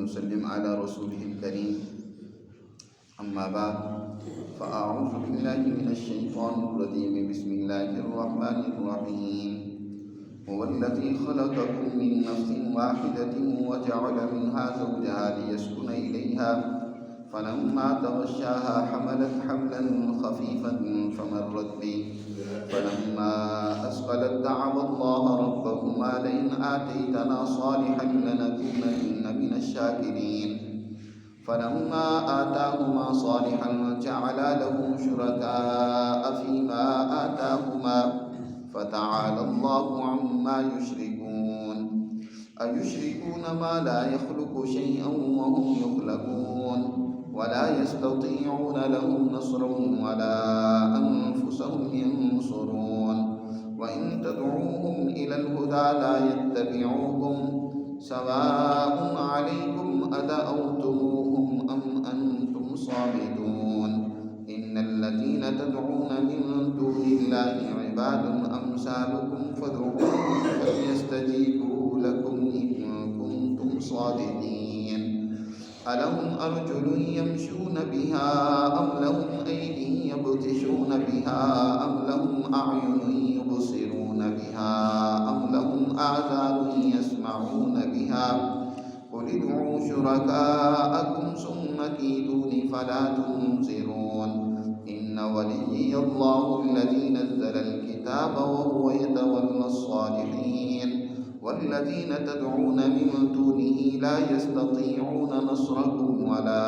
ونسلم على رسوله الكريم. أما بعد فأعوذ بالله من الشيطان الرجيم. بسم الله الرحمن الرحيم. هو الذي خلقكم من نفس واحدة وجعل منها زوجها ليسكن إليها فلما تغشاها حملت حملا خفيفا فمرت به فلما أثقلت دعوا الله ربهما لئن آتيتنا صالحا لنكونن من الشاكرين فلما آتاهما صالحا جعلا له شركاء فيما آتاهما فتعالى الله عما يشركون. أيشركون ما لا يخلق شيئا وهم يخلقون ولا يستطيعون لهم نصرا ولا أنفسهم ينصرون. وإن تدعوهم إلى الهدى لا يتبعوكم سواء عليكم أدعوتموهم أم أنتم صامتون. إن الذين تدعون من دون الله عباد أمثالكم فادعوهم فليستجيبوا لكم إن كنتم صادقين. ألهم أرجل يمشون بها أم لهم أيدي يبطشون بها أم لهم أعين يبصرون بها أم لهم آذان يسمعون بها قل ادعوا شركاءكم ثم كيدون فلا تنظرون. إن وليي الله الذي نزل الكتاب وهو يتولى الصالحين والذين تدعون من دونه لا يستطيعون نصركم ولا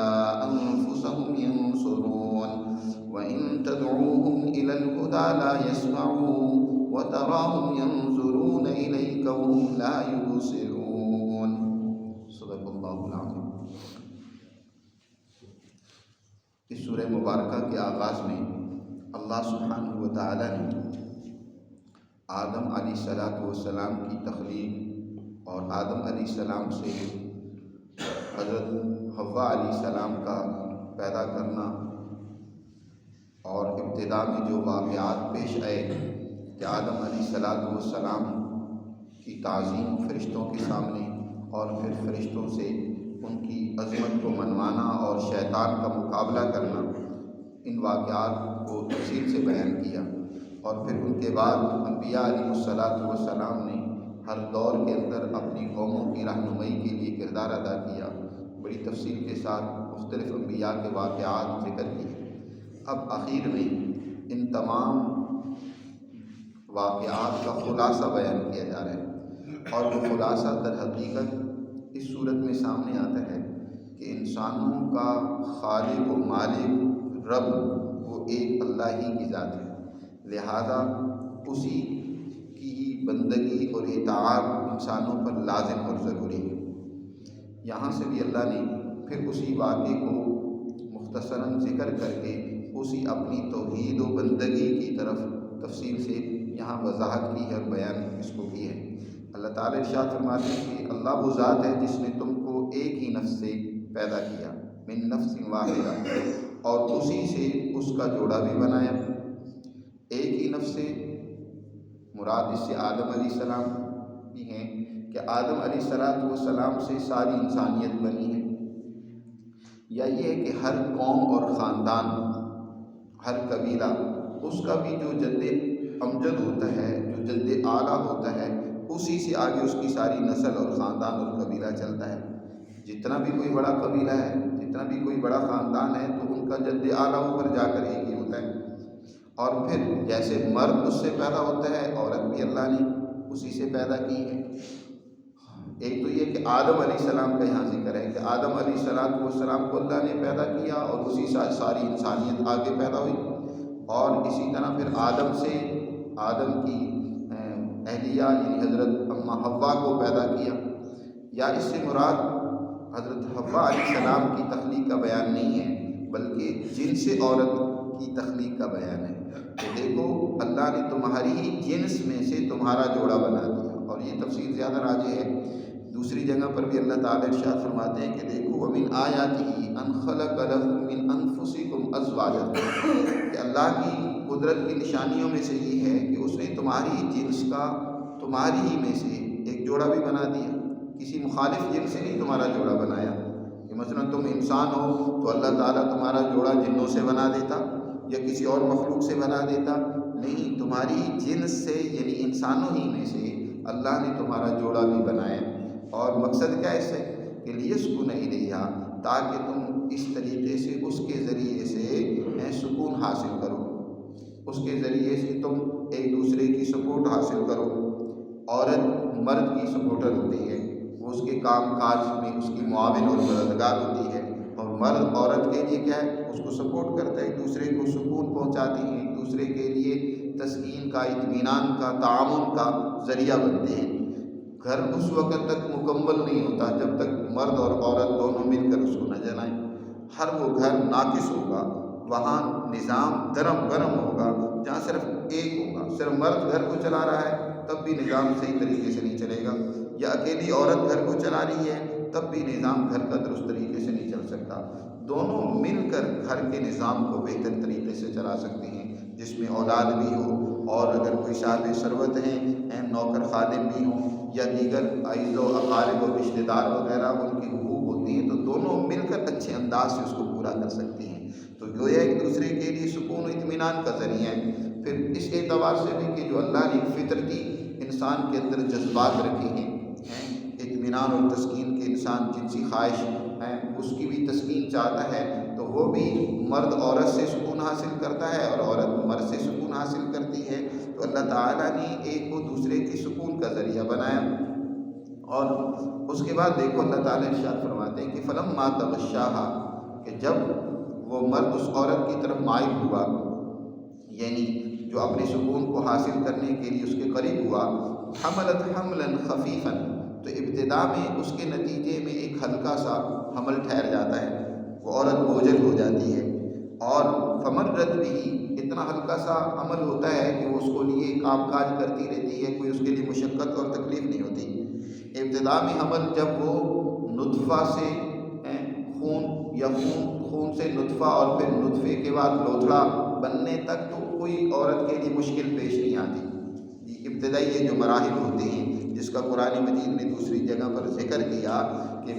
أنفسهم ينصرون. وإن تدعوهم إلى الهدى لا يسمعون وتراهم ينظرون إليك وهم لا يبصرون. صدق اللہ العظیم. اس سورہ مبارکہ کے آغاز میں اللہ سبحانہ و تعالی نے آدم علیہ السلام کی تخلیق اور آدم علیہ السلام سے حضرت حوا علیہ السلام کا پیدا کرنا اور ابتدا میں جو واقعات پیش آئے کہ آدم علیہ السلام کی تعظیم فرشتوں کے سامنے اور پھر فرشتوں سے ان کی عظمت کو منوانا اور شیطان کا مقابلہ کرنا، ان واقعات کو تفصیل سے بیان کیا. اور پھر ان کے بعد انبیاء علیہ السلام نے ہر دور کے اندر اپنی قوموں کی رہنمائی کے لیے کردار ادا کیا. بڑی تفصیل کے ساتھ مختلف انبیاء کے واقعات ذکر کیے. اب آخر میں ان تمام واقعات کا خلاصہ بیان کیا جا رہا ہے، اور وہ خلاصہ در حقیقت اس صورت میں سامنے آتا ہے کہ انسانوں کا خالق و مالک رب وہ ایک اللہ ہی کی ذات ہے، لہذا اسی کی بندگی اور اطاعت انسانوں پر لازم اور ضروری ہے. یہاں سے بھی اللہ نے پھر اسی واقعے کو مختصراً ذکر کر کے اسی اپنی توحید و بندگی کی طرف تفصیل سے یہاں وضاحت کی ہے اور بیان اس کو کی ہے. اللہ تعالیٰ ارشاد فرماتے ہیں کہ اللہ وہ ذات ہے جس نے تم کو ایک ہی نفس سے پیدا کیا، من نفس واحدہ، اور اسی سے اس کا جوڑا بھی بنایا. ایک ہی نفس سے مراد اس سے آدم علیہ السلام بھی ہیں کہ آدم علیہ السلام سے ساری انسانیت بنی ہے، یا یہ ہے کہ ہر قوم اور خاندان، ہر قبیلہ، اس کا بھی جو جد امجد ہوتا ہے، جو جد اعلیٰ ہوتا ہے، اسی سے آگے اس کی ساری نسل اور خاندان اور قبیلہ چلتا ہے. جتنا بھی کوئی بڑا قبیلہ ہے، جتنا بھی کوئی بڑا خاندان ہے، تو ان کا جد اعلیٰ اوپر جا کر ایک ہی ہوتا ہے. اور پھر جیسے مرد اس سے پیدا ہوتا ہے، عورت بھی اللہ نے اسی سے پیدا کی ہے. ایک تو یہ کہ آدم علیہ السلام کا یہاں ذکر ہے کہ آدم علیہ السلام کو اللہ نے پیدا کیا اور اسی سے ساری انسانیت آگے پیدا ہوئی. اور اسی طرح پھر آدم کی اہلیہ یعنی حضرت اماں حوا کو پیدا کیا. یا اس سے مراد حضرت حوا علیہ السلام کی تخلیق کا بیان نہیں ہے، بلکہ جنس عورت کی تخلیق کا بیان ہے کہ دیکھو اللہ نے تمہاری ہی جنس میں سے تمہارا جوڑا بنا دیا. اور یہ تفصیل زیادہ راجح ہے. دوسری جگہ پر بھی اللہ تعالیٰ ارشاد فرماتے ہیں کہ دیکھو وَمِنْ آیَاتِهِ أَنْ خَلَقَ لَكُم مِّنْ أَنفُسِكُمْ أَزْوَاجًا، کہ اللہ کی قدرت کی نشانیوں میں سے یہ ہے کہ اس نے تمہاری جنس کا تمہاری ہی میں سے ایک جوڑا بھی بنا دیا. کسی مخالف جنس سے نہیں تمہارا جوڑا بنایا. انسان ہو تو اللہ تعالیٰ تمہارا جوڑا جنوں سے بنا دیتا یا کسی اور مخلوق سے بنا دیتا؟ نہیں، تمہاری جنس سے یعنی انسانوں ہی میں سے اللہ نے تمہارا جوڑا بھی بنایا۔ اور مقصد کیا ہے اس سے؟ کہ لیسکن الیہا، تاکہ تم اس طریقے سے اس کے ذریعے سے سکون حاصل کرو، اس کے ذریعے سے تم ایک دوسرے کی سپورٹ حاصل کرو۔ عورت مرد کی سپورٹر ہوتی ہے، وہ اس کے کام کاج میں اس کی معاون اور مددگار ہوتی ہے، اور مرد عورت کے لیے کیا ہے؟ اس کو سپورٹ کرتا ہے، ایک دوسرے کو سکون پہنچاتی ہیں، ایک دوسرے کے لیے تسکین کا، اطمینان کا، تعاون کا ذریعہ بنتے ہیں۔ گھر اس وقت تک مکمل نہیں ہوتا جب تک مرد اور عورت دونوں مل کر اس کو نہ جلائیں۔ ہر وہ گھر ناقص ہوگا، وہاں نظام درم گرم ہوگا جہاں صرف ایک ہوگا، صرف مرد گھر کو چلا رہا ہے تب بھی نظام صحیح طریقے سے نہیں چلے گا، یا اکیلی عورت گھر کو چلا رہی ہے تب بھی نظام گھر کا درست طریقے سے نہیں چل سکتا۔ دونوں مل کر گھر کے نظام کو بہتر طریقے سے چلا سکتے ہیں، جس میں اولاد بھی ہو، اور اگر کوئی صاحب ثروت ہیں، نوکر خادم بھی ہوں، یا دیگر اعز و اقارب و رشتہ دار وغیرہ ان کی حقوق ہوتی ہیں، تو دونوں مل کر اچھے انداز سے اس کو پورا کر سکتے ہیں۔ تو گویا ایک دوسرے کے لیے سکون و اطمینان کا ذریعہ ہے۔ پھر اس اعتبار سے بھی کہ جو اللہ نے فطرتی انسان کے اندر جذبات رکھے ہیں، اطمینان اور تسکین کے، انسان جنسی خواہش ہے اس کی بھی تسکین چاہتا ہے، تو وہ بھی مرد عورت سے سکون حاصل کرتا ہے اور عورت مرد سے سکون حاصل کرتی ہے۔ تو اللہ تعالیٰ نے ایک کو دوسرے کی سکون کا ذریعہ بنایا۔ اور اس کے بعد دیکھو اللہ تعالیٰ ارشاد فرماتے ہیں کہ فلما تغشاہا، کہ جب وہ مرد اس عورت کی طرف مائل ہوا، یعنی جو اپنے سکون کو حاصل کرنے کے لیے اس کے قریب ہوا، حملت حملا خفیفا، تو ابتدا میں اس کے نتیجے میں ایک ہلکا سا حمل ٹھہر جاتا ہے، وہ عورت بوجھل ہو جاتی ہے، اور فمرت بھی، اتنا ہلکا سا عمل ہوتا ہے کہ وہ اس کو لیے کام کاج کرتی رہتی ہے، کوئی اس کے لیے مشقت اور تکلیف نہیں ہوتی۔ ابتدا میں حمل جب وہ نطفہ سے خون، یا خون سے نطفہ اور پھر نطفے کے بعد لوتھڑا بننے تک، تو کوئی عورت کے لیے مشکل پیش نہیں آتی۔ ابتدائی یہ جو مراحل ہوتے ہیں، جس کا قرآن مجید نے دوسری جگہ پر ذکر کیا کہ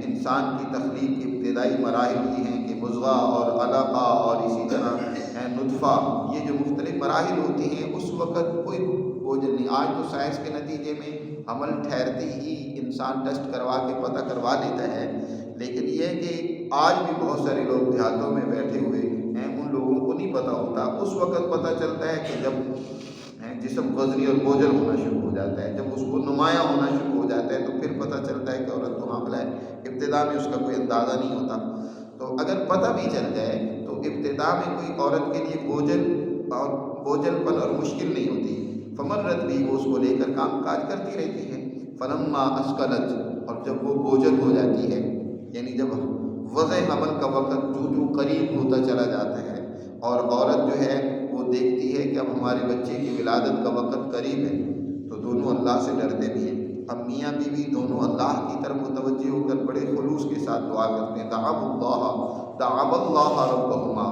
انسان کی تخلیق کے ابتدائی مراحل یہ ہیں کہ مضغہ اور علقہ اور اسی طرح نطفہ، یہ جو مختلف مراحل ہوتی ہیں، اس وقت کوئی بوجھ نہیں۔ آج تو سائنس کے نتیجے میں عمل ٹھہرتے ہی انسان ٹیسٹ کروا کے پتہ کروا لیتا ہے، لیکن یہ ہے کہ آج بھی بہت سارے لوگ دیہاتوں میں بیٹھے ہوئے ہیں، ان لوگوں کو نہیں پتہ ہوتا۔ اس وقت پتہ چلتا ہے کہ جب جسم وزنی اور بوجھل ہونا شروع ہو جاتا ہے، جب اس کو نمایاں ہونا شروع ہو جاتا ہے، تو پھر پتہ چلتا ہے کہ عورت تو حاملہ ہے۔ ابتدا میں اس کا کوئی اندازہ نہیں ہوتا۔ تو اگر پتہ بھی چل جائے تو ابتدا میں کوئی عورت کے لیے بوجھل پن اور مشکل نہیں ہوتی۔ فمرت بھی، وہ اس کو لے کر کام کاج کرتی رہتی ہے۔ فلما اثقلت، اور جب وہ بوجھل ہو جاتی ہے، یعنی جب وضع حمل کا وقت جو قریب ہوتا چلا جاتا ہے، اور عورت جو ہے وہ دیکھتی ہے کہ اب ہمارے بچے کی ولادت کا وقت قریب ہے، تو دونوں اللہ سے ڈرتے بھی ہیں۔ اب میاں بیوی دونوں اللہ کی طرف متوجہ ہو کر بڑے خلوص کے ساتھ دعا کرتے ہیں، دعوا اللہ ربہما،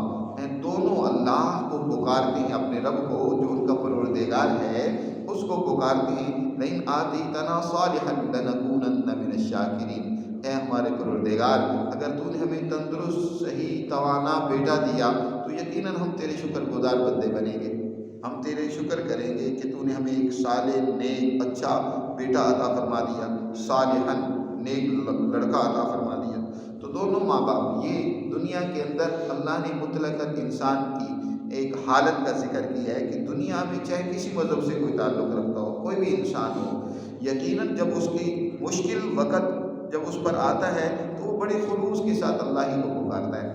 دونوں اللہ کو پکارتے ہیں، اپنے رب کو جو ان کا پروردگار ہے اس کو پکارتے ہیں۔ لئن آتیتنا صالحا لنکونن من الشاکرین، اے ہمارے پروردگار، اگر تو نے ہمیں تندرست، صحیح، توانا بیٹا دیا تو یقیناً ہم تیرے شکر گزار بندے بنیں گے، ہم تیرے شکر کریں گے کہ تو نے ہمیں ایک صالح، نیک، اچھا بیٹا عطا فرما دیا، صالحاً، نیک لڑکا عطا فرما دیا۔ تو دونوں ماں باپ، یہ دنیا کے اندر اللہ نے مطلق انسان کی ایک حالت کا ذکر کیا ہے کہ دنیا میں چاہے کسی مذہب سے کوئی تعلق رکھتا ہو، کوئی بھی انسان ہو، یقیناً جب اس کی مشکل وقت جب اس پر آتا ہے تو وہ بڑے خلوص کے ساتھ اللہ ہی کو پکارتا ہے۔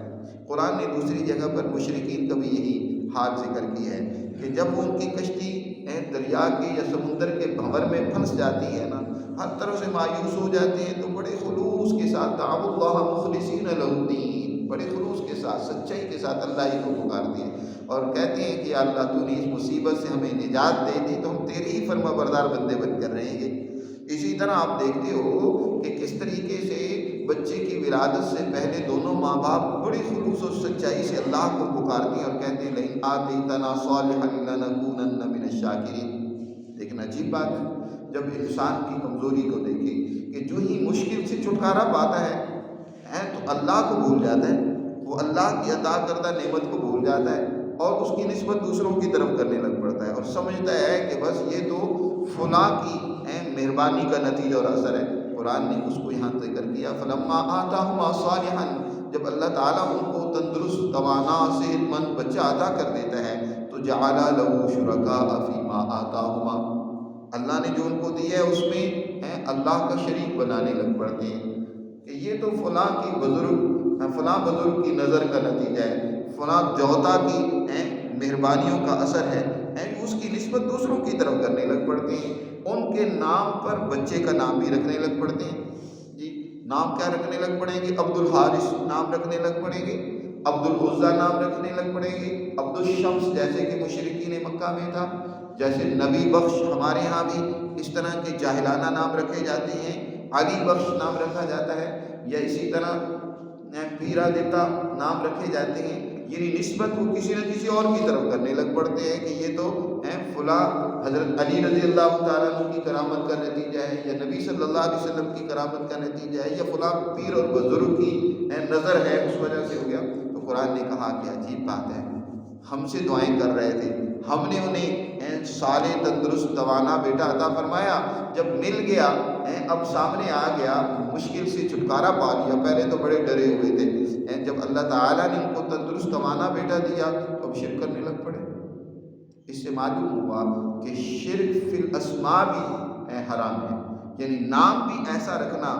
قرآن نے دوسری جگہ پر مشرکین کا بھی یہی حال ذکر کی ہے کہ جب ان کی کشتی دریا کے یا سمندر کے بھنور میں پھنس جاتی ہے نا، ہر طرف سے مایوس ہو جاتے ہیں، تو بڑے خلوص کے ساتھ دعوا اللہ مخلصین لہ الدین، بڑے خلوص کے ساتھ، سچائی کے ساتھ اللہ ہی کو پکارتے ہیں اور کہتے ہیں کہ یا اللہ تو نے اس مصیبت سے ہمیں نجات دے دی تو ہم تیری ہی فرما بردار بندے بن کر رہیں گے۔ اسی طرح آپ دیکھتے ہو کہ کس طریقے سے بچے کی ولادت سے پہلے دونوں ماں باپ بڑی خلوص و سچائی سے اللہ کو پکارتے ہیں اور کہتے ہیں لئن آتیتنا صالحا لنکونن من الشاکرین۔ لیکن عجیب بات ہے، جب انسان کی کمزوری کو دیکھے کہ جو ہی مشکل سے چھٹکارا پاتا ہے تو اللہ کو بھول جاتا ہے، وہ اللہ کی عطا کردہ نعمت کو بھول جاتا ہے اور اس کی نسبت دوسروں کی طرف کرنے لگ پڑتا ہے اور سمجھتا ہے کہ بس یہ تو فلاں کی مہربانی کا نتیجہ اور اثر ہے۔ قرآن نے اس کو یہاں ذکر کیا، فلما آتاہما صالحا، جب اللہ تعالیٰ ان کو تندرست، توانا، صحت مند بچہ عطا کر دیتا ہے تو جعل لہ شرکاء فیما آتاہما، اللہ نے جو ان کو دیا ہے اس میں اللہ کا شریک بنانے لگ پڑتے ہیں کہ یہ تو فلاں کی فلاں بزرگ کی نظر کا نتیجہ ہے، فلاں جوتا کی مہربانیوں کا اثر ہے، اس کی نسبت دوسروں کی طرف کرنے لگ پڑتے ہیں۔ ان کے نام پر بچے کا نام بھی رکھنے لگ پڑتے ہیں جی، نام کیا رکھنے لگ پڑیں گے؟ عبد الحارث نام رکھنے لگ پڑیں گے، عبد العزیٰ نام رکھنے لگ پڑیں گے، عبد الشمس جیسے کہ مشرکین مکہ میں تھا، جیسے نبی بخش ہمارے ہاں بھی اس طرح کے جاہلانہ نام رکھے جاتے ہیں، علی بخش نام رکھا جاتا ہے، یا اسی طرح پیرا دیتا نام رکھے جاتے ہیں، یعنی نسبت وہ کسی نہ کسی اور کی طرف کرنے لگ پڑتے ہیں کہ یہ تو فلاں حضرت علی رضی اللہ تعالیٰ عنہ کی کرامت کا نتیجہ ہے، یا نبی صلی اللہ علیہ وسلم کی کرامت کا نتیجہ ہے، یا فلاں پیر اور بزرگ کی نظر ہے اس وجہ سے ہو گیا۔ تو قرآن نے کہا کہ عجیب بات ہے، ہم سے دعائیں کر رہے تھے، ہم نے انہیں صالح تندرست توانا بیٹا عطا فرمایا، جب مل گیا اب سامنے آ گیا، مشکل سے چھٹکارا پا لیا، پہلے تو بڑے ڈرے ہوئے تھے، جب اللہ تعالیٰ نے ان کو تندرست توانا بیٹا دیا تو اب شرک کرنے لگ پڑے۔ اس سے معلوم ہوا کہ شرک فی الاسماء بھی حرام ہے، یعنی نام بھی ایسا رکھنا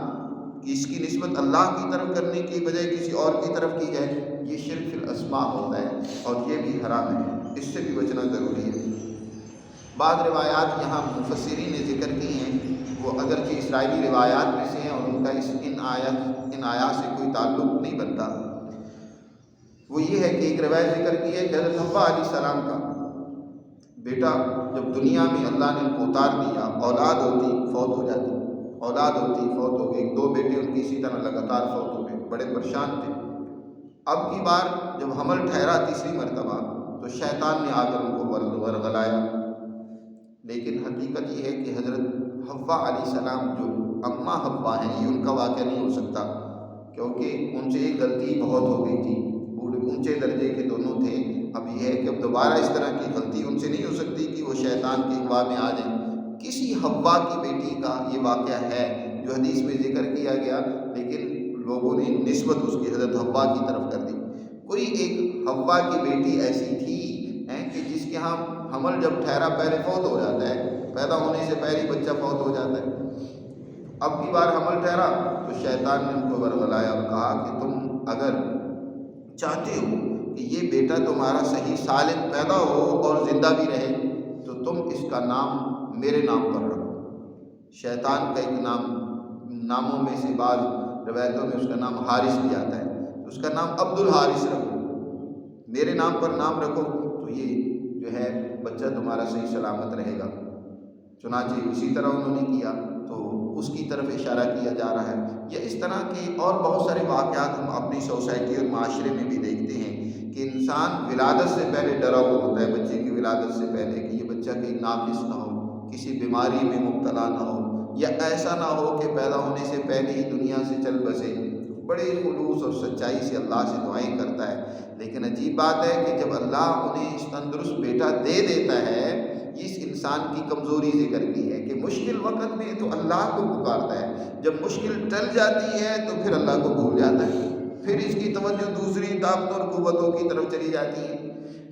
کہ اس کی نسبت اللہ کی طرف کرنے کی بجائے کسی اور کی طرف کی جائے، یہ شرک فی الاسماء ہوتا ہے اور یہ بھی حرام ہے، اس سے بھی بچنا ضروری ہے۔ بعض روایات یہاں مفسرین نے ذکر کی ہیں، وہ اگرچہ اسرائیلی روایات میں سے ہیں اور ان کا ان آیات سے کوئی تعلق نہیں بنتا، وہ یہ ہے کہ ایک روایت ذکر کی ہے کہ حضرت حوا علیہ السلام کا بیٹا جب دنیا میں اللہ نے ان کو اتار دیا، اولاد ہوتی فوت ہو جاتی، اولاد ہوتی فوت ہو گئی، 2 بیٹے ان کی اسی طرح لگاتار فوت ہو گئے، بڑے پریشان تھے۔ اب کی بار جب حمل ٹھہرا تیسری مرتبہ تو شیطان نے آ کر ان کو ورغلایا، لیکن حقیقت یہ ہے کہ حضرت حوا علیہ السلام جو اماں حوا ہیں، یہ ان کا واقعہ نہیں ہو سکتا، کیونکہ ان سے ایک غلطی بہت ہو گئی تھی، اونچے درجے کے دونوں تھے۔ اب یہ ہے کہ اب دوبارہ اس طرح کی غلطی ان سے نہیں ہو سکتی کہ وہ شیطان کے اغوا میں آ جائیں۔ کسی حوا کی بیٹی کا یہ واقعہ ہے جو حدیث میں ذکر کیا گیا، لیکن لوگوں نے نسبت اس کی حضرت حوا کی طرف کر دی۔ کوئی ایک حوا کی بیٹی ایسی تھی کہ جس کے ہاں حمل جب ٹھہرا پہلے فوت ہو جاتا ہے، پیدا ہونے سے پہلے بچہ فوت ہو جاتا ہے۔ اب کی بار حمل ٹھہرا تو شیطان نے ان کو ورغلایا اور کہا کہ تم اگر چاہتے ہو کہ یہ بیٹا تمہارا صحیح سالم پیدا ہو اور زندہ بھی رہے تو تم اس کا نام میرے نام پر رکھو۔ شیطان کا ایک ناموں میں سے بعض روایتوں میں اس کا نام حارث بھی آتا ہے، تو اس کا نام عبد الحارث رکھو، میرے نام پر نام رکھو تو یہ جو ہے بچہ تمہارا صحیح سلامت رہے گا۔ چنانچہ اسی طرح انہوں نے کیا، تو اس کی طرف اشارہ کیا جا رہا ہے۔ یا اس طرح کے اور بہت سارے واقعات ہم اپنی سوسائٹی اور معاشرے میں بھی دیکھتے ہیں کہ انسان ولادت سے پہلے ڈرا ہوا ہوتا ہے، بچے کی ولادت سے پہلے کہ یہ بچہ کہیں ناقص نہ ہو، کسی بیماری میں مبتلا نہ ہو، یا ایسا نہ ہو کہ پیدا ہونے سے پہلے ہی دنیا سے چل بسے۔ بڑے خلوص اور سچائی سے اللہ سے دعائیں کرتا ہے، لیکن عجیب بات ہے کہ جب اللہ انہیں اس تندرست بیٹا دے دیتا ہے، اس انسان کی کمزوری ذکر کی ہے کہ مشکل وقت میں تو اللہ کو پکارتا ہے، جب مشکل ٹل جاتی ہے تو پھر اللہ کو بھول جاتا ہے، پھر اس کی توجہ دوسری طاقتوں اور قوتوں کی طرف چلی جاتی ہے،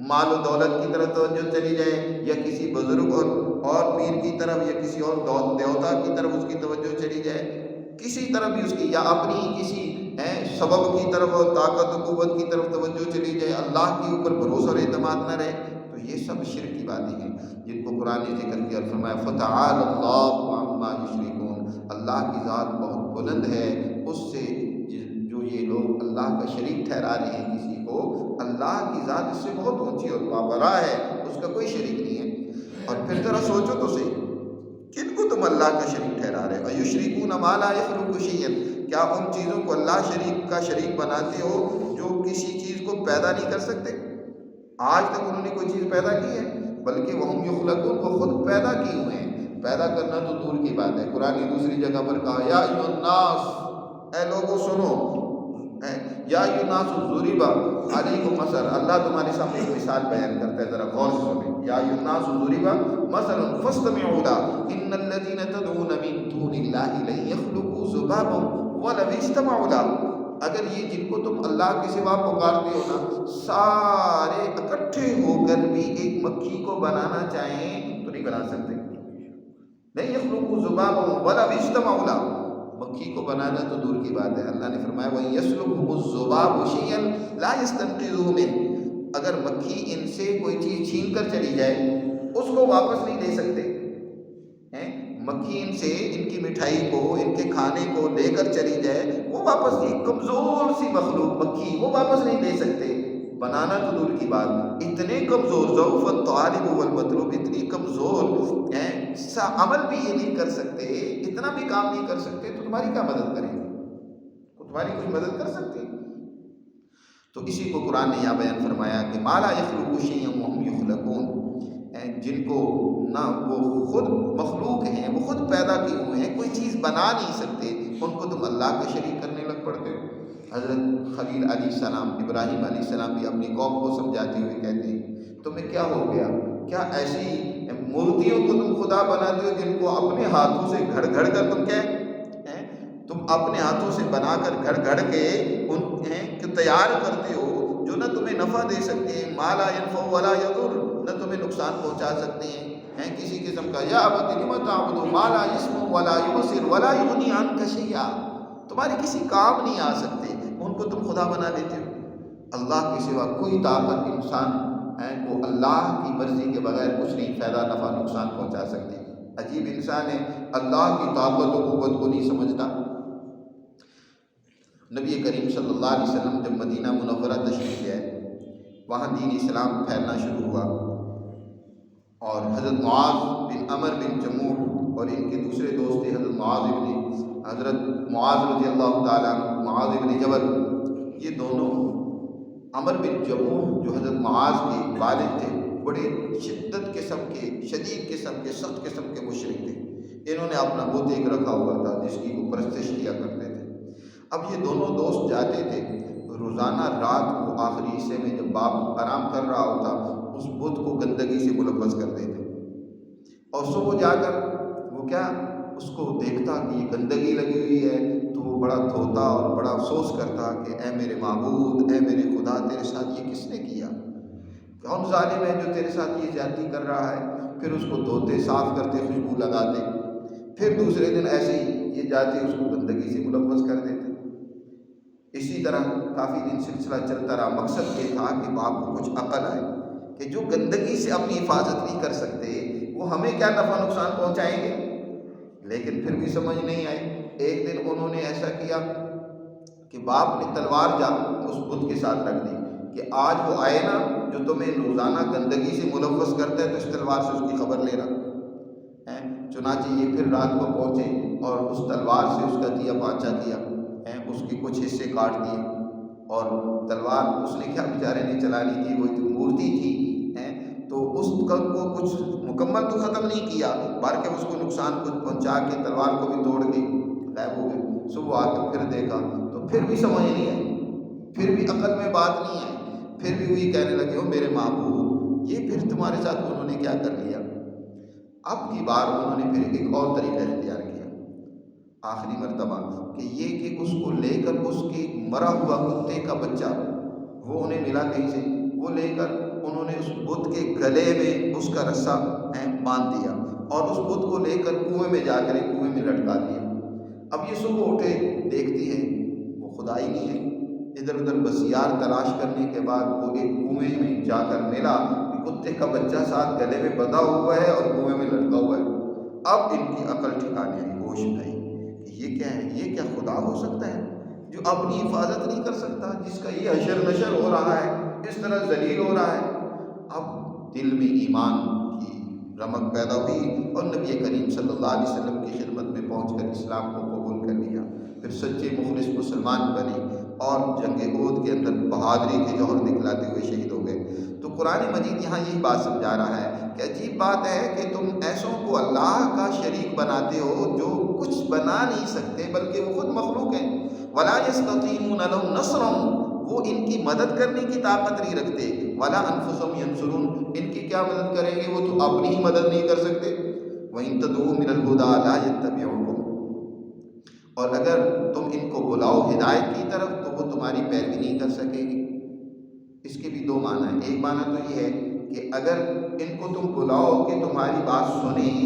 مال و دولت کی طرف توجہ چلی جائے، یا کسی بزرگ اور پیر کی طرف، یا کسی اور دیوتا کی طرف اس کی توجہ چلی جائے، کسی طرف بھی اس کی، یا اپنی کسی سبب کی طرف اور طاقت و قوت کی طرف توجہ چلی جائے، اللہ کے اوپر بھروسہ اور اعتماد نہ رہے، تو یہ سب شرک کی باتیں ہیں جن کو قرآن نے ذکر کیا اور فرمایا فَتَعَالَى اللَّهُ عَمَّا يُشْرِكُونَ، اللہ کی ذات بہت بلند ہے اس سے جو یہ لوگ اللہ کا شریک ٹھہرا رہے ہیں کسی کو، اللہ کی ذات اس سے بہت اونچی اور بالا ہے، اس کا کوئی شریک نہیں ہے۔ اور پھر ذرا سوچو تو صحیح، کن کو تم اللہ کا شریک ٹھہرا رہے ہو؟ اَيُشْرِكُونَ مَا لَا يَخْلُقُ شَيْئًا، کیا ان چیزوں کو اللہ کا شریک بناتے ہو جو کسی چیز کو پیدا نہیں کر سکتے؟ آج تک انہوں نے کوئی چیز پیدا کی ہے؟ بلکہ وَهُمْ يُخْلَقُونَ، وہ خود پیدا کیے ہوئے ہیں، پیدا کرنا تو دور کی بات ہے۔ قرآن نے دوسری جگہ پر کہا یا ایھا الناس، اے لوگوں سنو، یا الناس ضرب علیکم مثل، اللہ تمہارے سامنے ایک مثال بیان کرتا ہے، ذرا غور سے سنیں. یا الناس ضرب مثل فاستمعوا له ان الذين تدعون من دون الله لن يخلقوا ذبابا ولو اجتمعوا له. اگر یہ جن کو تم اللہ کے سوا پکارتے ہو نا سارے اکٹھے ہو کر بھی ایک مکھی کو بنانا چاہیں تو نہیں بنا سکتے. نہیں يخلقوا ذبابا ولو اجتمعوا له، مکھی کو بنانا تو دور کی بات ہے. اللہ نے فرمایا وَإِن يَسْلُبْهُمُ الذُّبَابُ شَيْئًا لَا يَسْتَنقِذُهُ مِنْهُ، اگر مکھی ان سے کوئی چیز چھین کر چلی جائے اس کو واپس نہیں لے سکتے. مکھی ان سے ان کی مٹھائی کو ان کے کھانے کو لے کر چلی جائے وہ واپس، ایک کمزور سی مخلوق مکھی وہ واپس نہیں لے سکتے. بنانا تو دور کی بات، اتنے کمزور ضعف الطالب والمطلوب، اتنی کمزور عمل بھی یہ نہیں کر سکتے، اتنا بھی کام نہیں کر سکتے تو تمہاری کیا مدد کریں گے؟ تمہاری کچھ مدد کر سکتے ہیں؟ تو اسی کو قرآن نے یہاں بیان فرمایا کہ ما لا یخلقون شیئا وہم یخلقون، جن کو نہ وہ خود مخلوق ہیں، وہ خود پیدا کیے ہوئے ہیں، کوئی چیز بنا نہیں سکتے، ان کو تم اللہ کے شریک کرنے لگ پڑتے ہو. حضرت خلیل علیہ السلام، ابراہیم علیہ السلام بھی اپنی قوم کو سمجھاتے ہوئے کہتے ہیں تمہیں کیا ہو گیا؟ کیا ایسی مورتیوں کو تم خدا بناتے ہو جن کو اپنے ہاتھوں سے گھڑ گھڑ کر تم تم اپنے ہاتھوں سے بنا کر گھڑ گھڑ کے ان تیار کرتے ہو جو نہ تمہیں نفع دے سکتے ہیں، ما لا ينفع ولا يضر، نہ تمہیں نقصان پہنچا سکتے ہیں کسی قسم کا. یا ابت لم تعبد ما لا يسمع ولا يبصر ولا يغني عنك شيئا، تمہارے کسی کام نہیں آ سکتے، ان کو تم خدا بنا لیتے ہو. اللہ کے سوا کوئی طاقت انسان کو اللہ کی مرضی کے بغیر کچھ نہیں فائدہ نفع نقصان پہنچا سکتی. عجیب انسان ہے، اللہ کی طاقت و قوت کو نہیں سمجھتا. نبی کریم صلی اللہ علیہ وسلم جب مدینہ منورہ تشریف لے آئے، وہاں دین اسلام پھیلنا شروع ہوا، اور حضرت معاذ بن عمر بن جموح اور ان کے دوسرے دوست تھے حضرت معاذ رضی اللہ تعالیٰ عنہ، معاذ بن جبل، یہ دونوں. عمر بن جموح جو حضرت معاذ کے والد تھے بڑے شدت قسم کے، شدید قسم کے، سخت قسم کے مشرک تھے. انہوں نے اپنا بت ایک رکھا ہوا تھا جس کی وہ پرستش کیا کرتے تھے. اب یہ دونوں دوست جاتے تھے روزانہ رات کو آخری حصے میں جب باپ آرام کر رہا ہوتا اس بت کو گندگی سے ملوث کر دیتے، اور صبح جا کر وہ کیا اس کو دیکھتا کہ یہ گندگی لگی ہوئی ہے تو وہ بڑا دھوتا اور بڑا افسوس کرتا کہ اے میرے معبود، اے میرے خدا، تیرے ساتھ یہ کس نے کیا؟ کون ظالم ہے جو تیرے ساتھ یہ زیادتی کر رہا ہے؟ پھر اس کو دھوتے، صاف کرتے، خوشبو لگاتے، پھر دوسرے دن ایسے ہی یہ جاتے اس کو گندگی سے ملوث کر دیتے. اسی طرح کافی دن سلسلہ چلتا رہا. مقصد یہ تھا کہ باپ کو کچھ عقل آئے کہ جو گندگی سے اپنی حفاظت نہیں کر سکتے وہ ہمیں کیا نفع نقصان پہنچائیں گے. لیکن پھر بھی سمجھ نہیں آئی. ایک دن انہوں نے ایسا کیا کہ باپ نے تلوار جا اس بت کے ساتھ رکھ دی کہ آج وہ آئے نا جو تمہیں روزانہ گندگی سے ملوث کرتا ہے تو اس تلوار سے اس کی خبر لینا. چنانچہ یہ پھر رات کو پہنچے اور اس تلوار سے اس کا دیا پانچا کیا، اس کے کچھ حصے کاٹ دیے، اور تلوار اس نے کیا بیچارے نے چلانی تھی، وہ ایک مورتی تھی تو اس کو کچھ مکمل تو ختم نہیں کیا بلکہ اس کو نقصان کچھ پہنچا کے تلوار کو بھی توڑ کے غائب ہو گئے. صبح آ کے پھر دیکھا تو پھر بھی سمجھ نہیں آئی، پھر بھی عقل میں بات نہیں آئی، پھر بھی وہی کہنے لگے ہو میرے معبود یہ پھر تمہارے ساتھ انہوں نے کیا کر لیا. اب کی بار انہوں نے پھر ایک اور طریقہ اختیار کیا آخری مرتبہ کہ یہ کہ اس کو لے کر اس کے مرا ہوا کتے کا بچہ وہ انہیں ملا کہیں سے، وہ لے کر انہوں نے اس بت کے گلے میں اس کا رسہ باندھ دیا اور اس بت کو لے کر کنویں میں جا کر ایک کنویں میں لٹکا دیا. اب یہ صبح اٹھے دیکھتی ہے وہ خدا ہی نہیں ہے. ادھر ادھر بسیار تلاش کرنے کے بعد وہ ایک کنویں میں جا کر ملا کہ کتے کا بچہ ساتھ گلے میں بندھا ہوا ہے اور کنویں میں لٹکا ہوا ہے. اب ان کی عقل ٹھکانے آئی، ہوش آئی کہ یہ کیا ہے، یہ کیا خدا ہو سکتا ہے جو اپنی حفاظت نہیں کر سکتا، جس کا یہ حشر نشر ہو رہا ہے، اس طرح ذلیل ہو رہا ہے. اب دل میں ایمان کی رمق پیدا ہوئی اور نبی کریم صلی اللہ علیہ وسلم کی خدمت میں پہنچ کر اسلام کو قبول کر لیا. پھر سچے مخلص مسلمان بنے اور جنگ احد کے اندر بہادری کے جوہر دکھلاتے ہوئے شہید ہو گئے. تو قرآن مجید یہاں یہی بات سمجھا رہا ہے کہ عجیب بات ہے کہ تم ایسوں کو اللہ کا شریک بناتے ہو جو کچھ بنا نہیں سکتے بلکہ وہ خود مخلوق ہیں. ولا یستطیعون لهم نصرا، وہ ان کی مدد کرنے کی طاقت نہیں رکھتے، ولا انفسهم ینصرون، ان کی کیا مدد کریں گے، وہ تو اپنی ہی مدد نہیں کر سکتے۔ وَإِن تَدْعُوهُمْ إِلَى الْهُدَىٰ لَا يَتَّبِعُوكُمْ، اور اگر تم ان کو بلاؤ ہدایت کی طرف تو وہ تمہاری پیروی نہیں کر سکے گی۔ اس کے بھی دو معنی ہیں، ایک معنی تو یہ ہے کہ اگر ان کو تم بلاؤ کہ تمہاری بات سنیں،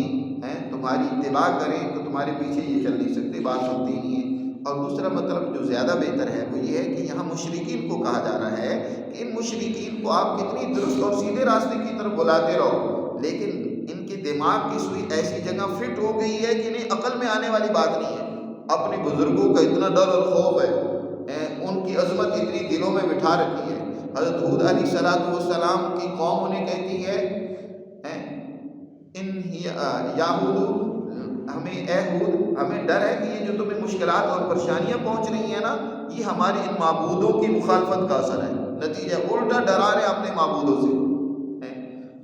تمہاری اتباع کریں، تو تمہارے پیچھے یہ چل نہیں سکتے، بات سنتے نہیں ہیں۔ اور دوسرا مطلب جو زیادہ بہتر ہے وہ یہ ہے کہ یہاں مشرکین کو کہا جا رہا ہے کہ ان مشرکین کو آپ کتنی درست اور سیدھے راستے کی طرف بلاتے رہو، لیکن ان کے دماغ کی سوئی ایسی جگہ فٹ ہو گئی ہے کہ انہیں عقل میں آنے والی بات نہیں ہے۔ اپنے بزرگوں کا اتنا ڈر اور خوف ہے، ان کی عظمت اتنی دلوں میں بٹھا رکھی ہے۔ حضرت ہود علیہ السلام کی قوم انہیں کہتی ہے یا ہود، اے ہود، ہمیں ڈر ہے کہ یہ جو تمہیں مشکلات اور پریشانیاں پہنچ رہی ہیں نا، یہ ہمارے ان معبودوں کی مخالفت کا اثر ہے، نتیجہ الٹا ڈرا رہے اپنے معبودوں سے۔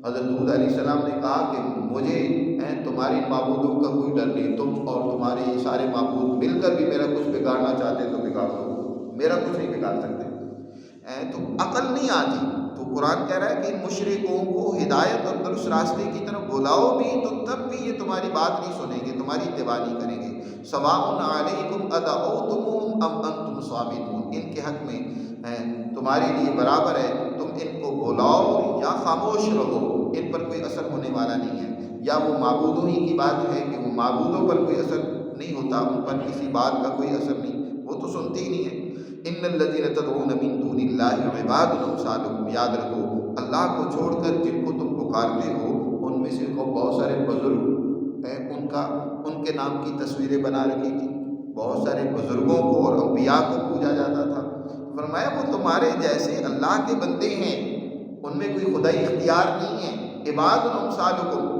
حضرت ہود علیہ السلام نے کہا کہ مجھے تمہارے ان معبودوں کا کوئی ڈر نہیں، تم اور تمہارے یہ سارے معبود مل کر بھی میرا کچھ بگاڑنا چاہتے تو بگاڑ دو، میرا کچھ نہیں بگاڑ سکتے۔ تو عقل نہیں آتی، تو قرآن کہہ رہا ہے کہ ان مشرکوں کو ہدایت اور درست راستے کی طرف بلاؤ بھی تو تب بھی یہ تمہاری بات نہیں سنیں گے، تمہاری اتباع نہیں کریں گے۔ سواء علیکم ادعوتموہم ام انتم صامتون، ان کے حق میں تمہارے لیے برابر ہے، تم ان کو بلاؤ یا خاموش رہو، ان پر کوئی اثر ہونے والا نہیں ہے۔ یا وہ معبودوں ہی کی بات ہے کہ وہ معبودوں پر کوئی اثر نہیں ہوتا، ان پر کسی بات کا کوئی اثر نہیں، وہ تو سنتے ہی نہیں ہیں۔ ان الذین تدعون من دون اللہ عباد امثالکم، یاد رکھو اللہ کو چھوڑ کر جن کو تم پکارتے ہو ان میں سے بہت سارے بزرگ ہیں، ان کے نام کی تصویریں بنا رکھی تھی، بہت سارے بزرگوں کو اور انبیاء کو پوجا جاتا تھا۔ فرمایا وہ تمہارے جیسے اللہ کے بندے ہیں، ان میں کوئی خدائی اختیار نہیں ہے۔ عباد امثالکم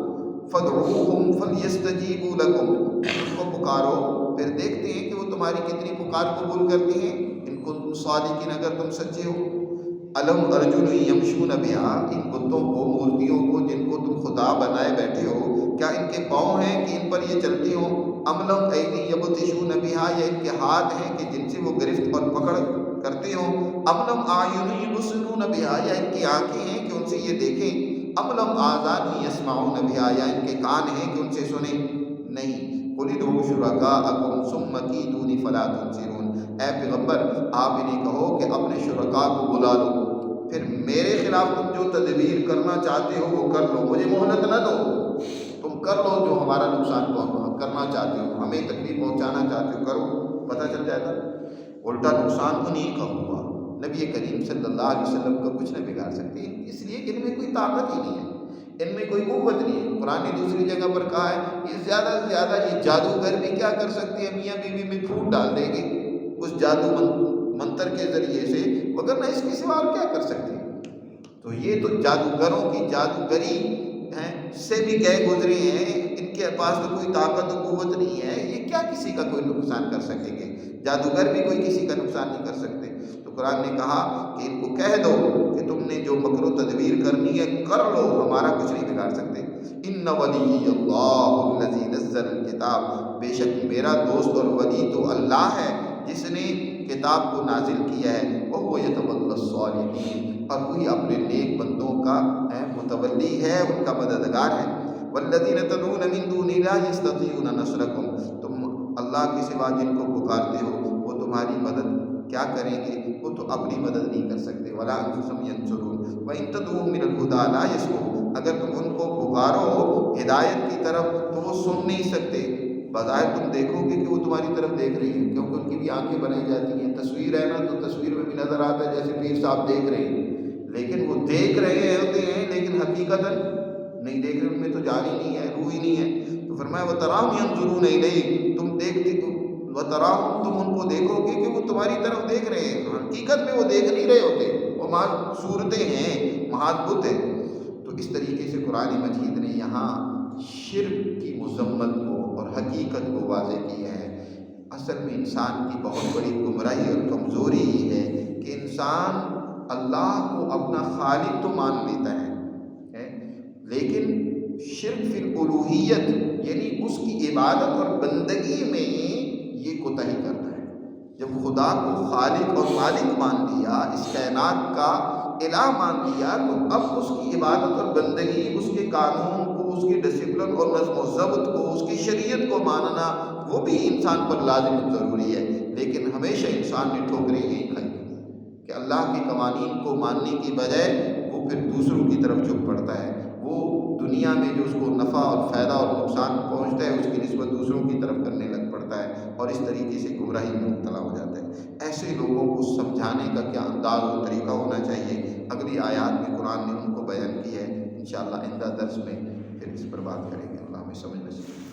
فادعوہم فلیستجیبوا لکم، ان کو پکارو پھر دیکھتے ہیں کہ وہ تمہاری کتنی پکار قبول کرتے ہیں، ان کو تم صادقین اگر تم سچے ہو۔ الم ارجل یمشون بہا، ان بتوں کو، مورتیوں کو جن کو تم خدا بنائے بیٹھے ہو، کیا ان کے پاؤں ہیں کہ ان پر یہ چلتی ہوں؟ ام لہم ایدی یبطشون بہا، یا ان کے ہاتھ ہیں کہ جن سے وہ گرفت اور پکڑ کرتے ہوں؟ ام لہم اعین یبصرون بہا، یا ان کی آنکھیں ہیں کہ ان سے یہ دیکھیں؟ ام لہم آذان یسمعون بہا، یا ان کے کان ہیں کہ ان سے سنیں؟ نہیں۔ قل ادعوا شرکاءکم ثم کیدون فلا تنظرون، اے پیغمبر آپ انہیں کہو کہ اپنے شرکاء کو بلا لو، پھر میرے خلاف تم جو تدبیر کرنا چاہتے ہو وہ کر لو، مجھے مہلت نہ دو، تم کر لو جو ہمارا نقصان کرنا چاہتے ہو، ہمیں تکلیف پہنچانا چاہتے ہو، کرو، پتہ چل جائے گا۔ الٹا نقصان انہیں کا ہوا، نبی کریم صلی اللہ علیہ وسلم کا کچھ نہ بگاڑ سکتے، اس لیے کہ ان میں کوئی طاقت ہی نہیں ہے، ان میں کوئی قوت نہیں ہے۔ قرآن نے دوسری جگہ پر کہا ہے یہ زیادہ سے زیادہ یہ جادوگر بھی کیا کر سکتے ہیں، میاں بیوی میں پھوٹ ڈال دیں گے اس جادو منتر کے ذریعے سے، مگر نہ اس کے سوا اور کیا کر سکتے ہیں۔ تو یہ تو جادوگروں کی جادوگری سے بھی گئے گزرے ہیں، ان کے پاس تو کوئی طاقت و قوت نہیں ہے، یہ کیا کسی کا کوئی نقصان کر سکیں گے، جادوگر بھی کوئی کسی کا نقصان نہیں کر سکتے۔ تو قرآن نے کہا کہ ان کو کہہ دو کہ تم نے جو مکر و تدبیر کرنی ہے کر لو، ہمارا کچھ نہیں بگاڑ سکتے۔ ان ولی اللہ الذی نزل الکتاب، بے شک میرا دوست اور ولی تو اللہ ہے جس نے کتاب کو نازل کیا ہے، وہو یتولی الصالحین، اور وہی اپنے نیک بندوں کا متولی ہے، ان کا مددگار ہے۔ والذین تدعون من دون لا یستطیعون نصرکم، تم اللہ کے سوا جن کو پکارتے ہو وہ تمہاری مدد کیا کریں گے، وہ تو اپنی مدد نہیں کر سکتے۔ ولا انفسهم ینصرون وان تدعوهم من الهدى لا يسمعون، اگر تم ان کو پکارو ہدایت کی طرف تو وہ سن نہیں سکتے۔ بظاہر تم دیکھو گے کہ وہ تمہاری طرف دیکھ رہی ہیں، کیونکہ ان کی بھی آنکھیں بنائی جاتی ہیں، تصویر ہے نا، تو تصویر میں بھی نظر آتا ہے جیسے پیر صاحب دیکھ رہے ہیں، لیکن وہ دیکھ رہے ہوتے ہیں لیکن حقیقتاً نہیں دیکھ رہے، ان میں تو جان ہی نہیں ہے، روح ہی نہیں ہے۔ تو فرمایا وَتَرَاهُمْ يَنظُرُونَ إِلَيْكَ، تم دیکھتے وَتَرَاهُمْ، تم ان کو دیکھو گے کہ وہ تمہاری طرف دیکھ رہے ہیں، حقیقت میں وہ دیکھ نہیں رہے ہوتے، وہ محض صورتیں ہیں، محض بت ہیں۔ تو اس طریقے سے قرآن مجید نے یہاں شرک کی مذمت کو اور حقیقت کو واضح کیا ہے۔ اصل میں انسان کی بہت بڑی گمراہی اور کمزوری یہ ہے کہ انسان اللہ کو اپنا خالق تو مان لیتا ہے، لیکن شرک فی الالوہیت یعنی اس کی عبادت اور بندگی میں یہ کوتاہی کرتا ہے۔ جب خدا کو خالق اور مالک مان لیا، اس کائنات کا الہ مان لیا، تو اب اس کی عبادت اور بندگی، اس کے قانون کو، اس کی ڈسپلن اور نظم و ضبط کو، اس کی شریعت کو ماننا وہ بھی انسان پر لازم و ضروری ہے۔ لیکن ہمیشہ انسان نے ٹھوکریں یہی کھائی کہ اللہ کے قوانین کو ماننے کی بجائے وہ پھر دوسروں کی طرف جھک پڑتا ہے، وہ دنیا میں جو اس کو نفع اور فائدہ اور نقصان پہنچتا ہے اس کی نسبت دوسروں کی طرف کرنے لگ پڑتا ہے، اور اس طریقے سے گمراہی میں مبتلا ہو جاتا ہے۔ ایسے لوگوں کو سمجھانے کا کیا انداز اور طریقہ ہونا چاہیے، اگلی آیات میں قرآن نے ان کو بیان کی ہے۔ انشاءاللہ آئندہ درس میں پھر اس پر بات کریں گے۔ اللہ ہمیں سمجھ نصیب